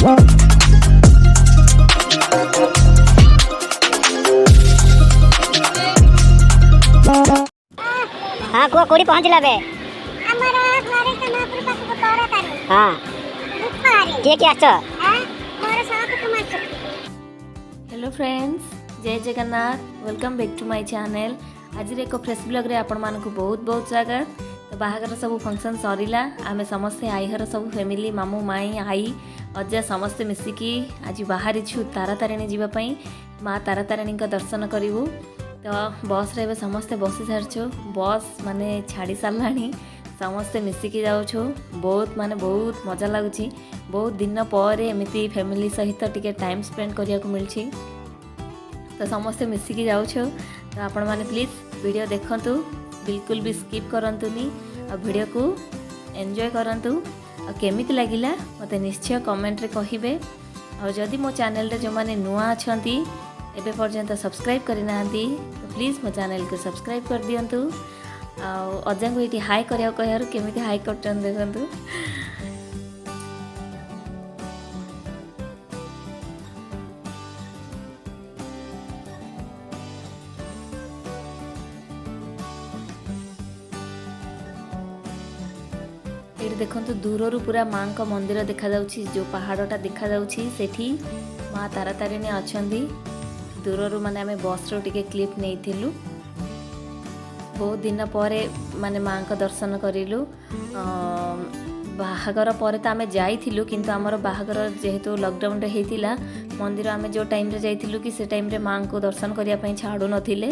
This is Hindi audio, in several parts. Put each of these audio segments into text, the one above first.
हाँ को कोड़ी पहुंचला बे हमारा घरे के नौकरी पास को तोरा तारी हाँ दुपारी के आछ हां मोर साथ तुम हेलो फ्रेंड्स जय Jagannath welcome back to my channel. आज एक फ्रेश ब्लॉग रे आपण मानक बहुत बहुत स्वागत। तो बाहागर सब फंक्शन सरीला आमे समस्ते आईहर सब फैमिली मामू माई आई अजा समस्ते मिसिकी आज बाहरी छु तारा तारिणी जीवा पई माँ तारा तारिणी का दर्शन करिवु। तो बस रे समस्ते बसी सारछु बस माने छाड़ी सारलानी समस्ते मिसिकी जाऊछु बहुत माने बहुत मजा लागुची। बहुत दिन पर एमती फैमिली सहित टिके टाइम स्पेंड करिया को मिलछि तो समस्ते मिसिकी जाऊछु। तो आपण माने प्लीज वीडियो देखंतु बिल्कुल भी स्किप करंतुनी और वीडियो को एंजॉय करंतु और केमिति लागिला मते निश्चय कमेंट रे कहिबे। और जदि मो चैनल रे जो माने नुआ अछंती एबे पर्यंत सब्सक्राइब करि नाहंती तो प्लीज मो चैनल को सब्सक्राइब कर दियंतु। आ अजा को इटी हाई करिया कहर केमिति हाई करचन देखंतु। ये देखो दूर पूरा माँ का मंदिर देखा जाउछि जो पहाड़टा देखा जाउछि सेठी माँ तारा तारिणी अछंदी। दूर माने आमे बस रो टिके क्लिप नेइथिलु बहुत दिन पर माने माँ का दर्शन करिलु। बाहागर पर तो आमे जाइथिलु किंतु हमर बाहागर जेहेतु लॉकडाउन रे हेतिला मंदिर आमे जो टाइम रे जाइथिलु कि से टाइम रे माँ को दर्शन करिया पई छाडु नथिले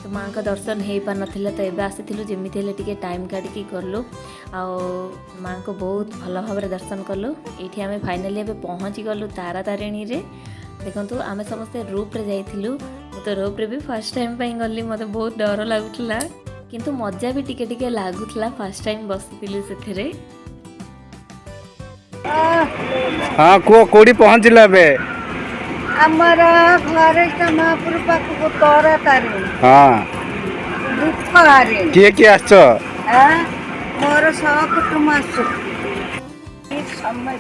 तो माँ का दर्शन हो पार नाथिला। तो एबे आसीथिलु जेमिति हेले टिके टाइम काढिकी करलु आ माँ को बहुत भल भाव दर्शन कलु। एठी आमे फाइनली एबे पहुँची गलु तारा तारिणी रे। देखंतु आमे समस्ते रूप रे जाइथिलु मु तो रूप रे भी फर्स्ट टाइम पई गली मते बहुत डर लागुतला किंतु मजा भी टिके टिके लागुतला फर्स्ट टाइम बसिथिलु सेथिरे। हाँ को कोडी पहुँचला बे हमारा घरे के महापुर पास को तोरा तारी हाँ दुपारी के आछ हां मोर साथ तुम आसो समझ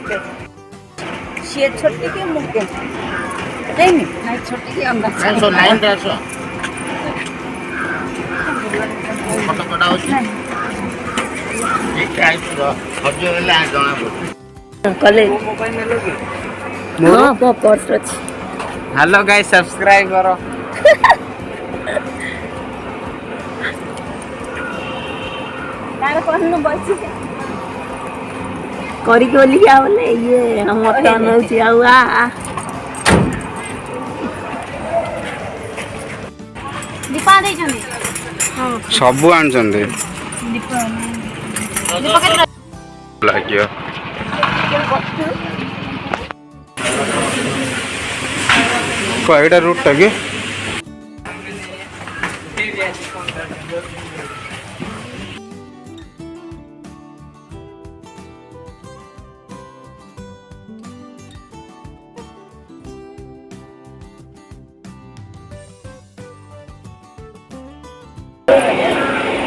से छोटी के मुके नहीं छोटी के अंदर सो लाइन रे आसो फोटो कटा होची एक आइछ रो हजो ले जणा पड़ कले मोबाइल में लोगे हां पो पर्स अछि। हेलो गाइस सब्सक्राइब करो तार कोन बछि करी के बोली आ बोले ये हम त नउची आ दीपा दे जने हां सबु आनचंदे दीपा दीपा के लागियो कोइडा रूट तके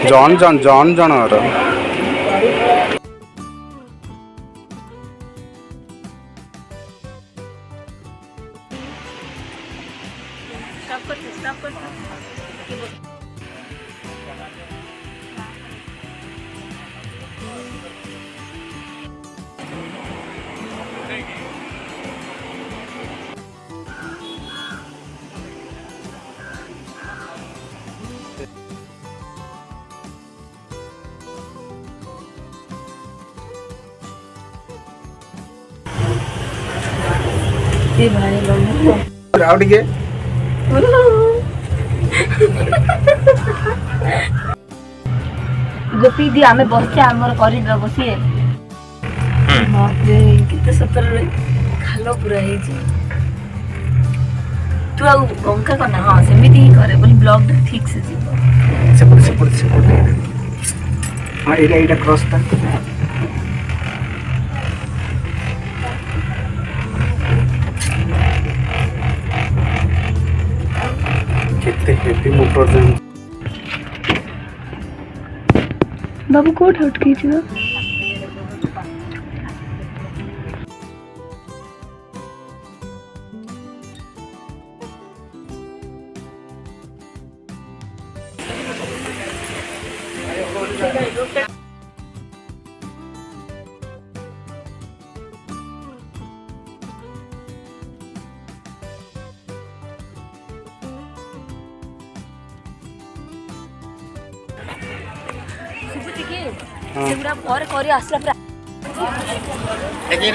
जॉन जॉन जॉन जॉन और स्टॉप कर ये भाई लोग आउट के गोपी दी आमे बसचे हमर कॉरिडोर बसिए बापरे किते सतर रे खालो पूरा हे जी तू आ गंका कना हां सेमिति ही करे बोली ब्लॉग ठीक से जीव सेपट हाँ एटा क्रॉस था कितने हैप्पी मोटर जान बाबू कोट हट के छ सेगुड़ा पर करी आसला पूरा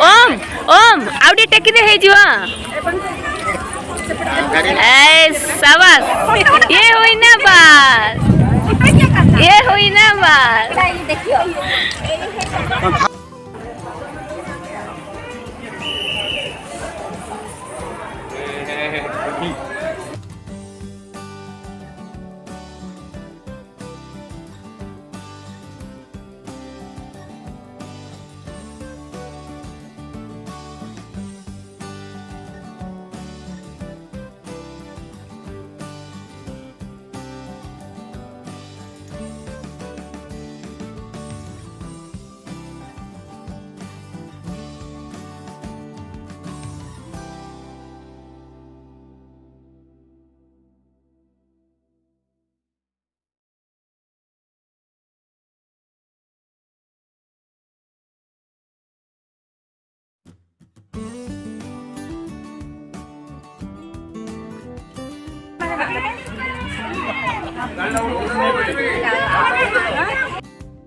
ओम ओम आउडी टेकी दे हे जीवा ए शाबाश ये होई ना बात ये होई ना बात देखियो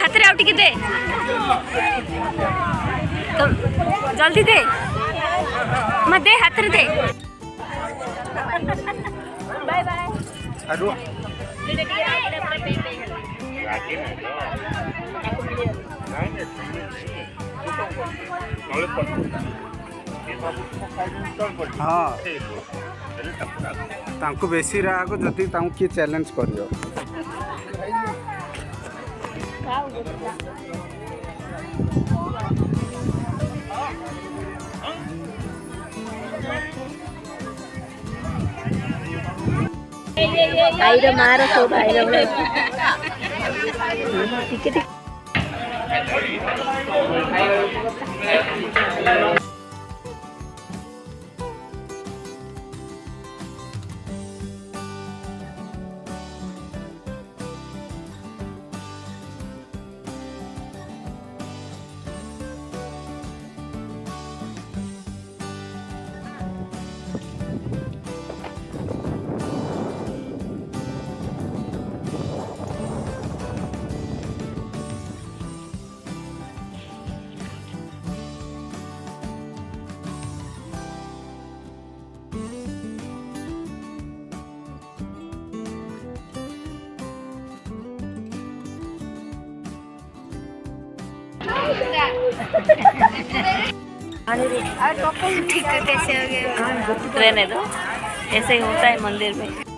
हाथ रे आउटी के दे तो जल्दी दे मत दे हाथ रे दे बाय बाय आरो हाँ तांको बेसी राग जदि तांको किए चैलेंज करियो भाई रे मार सो भाई रे ठीक है ठीक है कैसे हो गया रहने दो ऐसे ही होता है मंदिर में।